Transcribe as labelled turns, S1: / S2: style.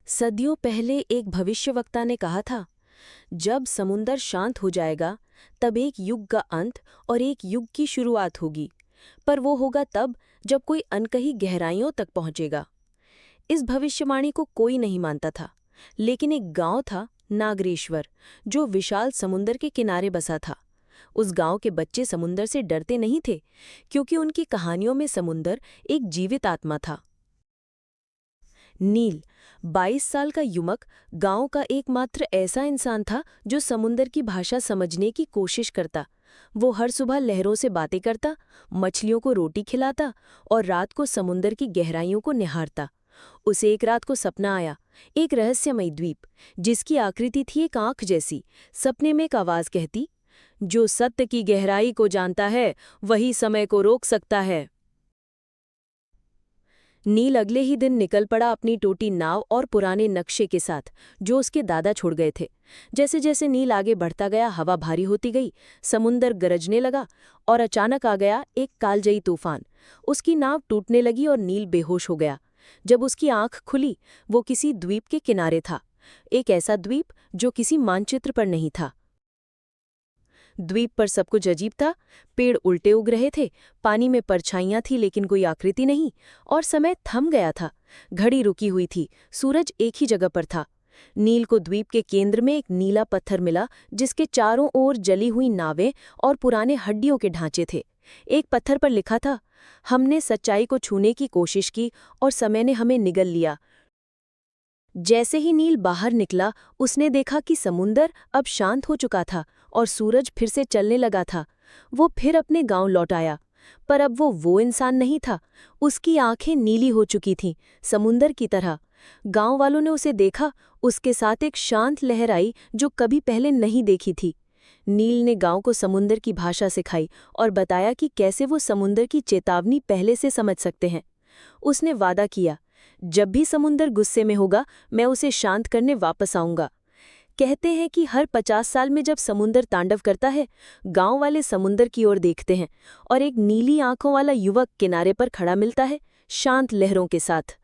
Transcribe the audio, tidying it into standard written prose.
S1: सदियों पहले एक भविष्यवक्ता ने कहा था, जब समुंदर शांत हो जाएगा तब एक युग का अंत और एक युग की शुरुआत होगी। पर वो होगा तब जब कोई अनकही गहराइयों तक पहुंचेगा। इस भविष्यवाणी को कोई नहीं मानता था, लेकिन एक गांव था, नागरेश्वर, जो विशाल समुंदर के किनारे बसा था। उस गांव के बच्चे समुंदर से डरते नहीं थे, क्योंकि उनकी कहानियों में समुंदर एक जीवित आत्मा था। नील, 22 साल का युवक, गांव का एकमात्र ऐसा इंसान था जो समुंदर की भाषा समझने की कोशिश करता। वो हर सुबह लहरों से बातें करता, मछलियों को रोटी खिलाता और रात को समुंदर की गहराइयों को निहारता। उसे एक रात को सपना आया, एक रहस्यमयी द्वीप, जिसकी आकृति थी एक आंख जैसी। सपने में एक आवाज कहती, जो सत्य की गहराई को जानता है वही समय को रोक सकता है। नील अगले ही दिन निकल पड़ा अपनी टूटी नाव और पुराने नक्शे के साथ, जो उसके दादा छोड़ गए थे। जैसे जैसे नील आगे बढ़ता गया, हवा भारी होती गई, समुंदर गरजने लगा और अचानक आ गया एक कालजयी तूफान। उसकी नाव टूटने लगी और नील बेहोश हो गया। जब उसकी आंख खुली, वो किसी द्वीप के किनारे था। एक ऐसा द्वीप जो किसी मानचित्र पर नहीं था। द्वीप पर सब कुछ अजीब था। पेड़ उल्टे उग रहे थे, पानी में परछाइयां थी लेकिन कोई आकृति नहीं, और समय थम गया था। घड़ी रुकी हुई थी, सूरज एक ही जगह पर था। नील को द्वीप के केंद्र में एक नीला पत्थर मिला, जिसके चारों ओर जली हुई नावें और पुराने हड्डियों के ढांचे थे। एक पत्थर पर लिखा था, हमने सच्चाई को छूने की कोशिश की और समय ने हमें निगल लिया। जैसे ही नील बाहर निकला, उसने देखा कि समुंदर अब शांत हो चुका था और सूरज फिर से चलने लगा था। वो फिर अपने गांव लौट आया, पर अब वो इंसान नहीं था। उसकी आंखें नीली हो चुकी थीं, समुंदर की तरह। गांव वालों ने उसे देखा, उसके साथ एक शांत लहर आई जो कभी पहले नहीं देखी थी। नील ने गांव को समुंदर की भाषा सिखाई और बताया कि कैसे वो समुंदर की चेतावनी पहले से समझ सकते हैं। उसने वादा किया, जब भी समुंदर गुस्से में होगा, मैं उसे शांत करने वापस आऊंगा। कहते हैं कि हर 50 साल में जब समुंदर तांडव करता है, गांव वाले समुंदर की ओर देखते हैं और एक नीली आंखों वाला युवक किनारे पर खड़ा मिलता है, शांत लहरों के साथ।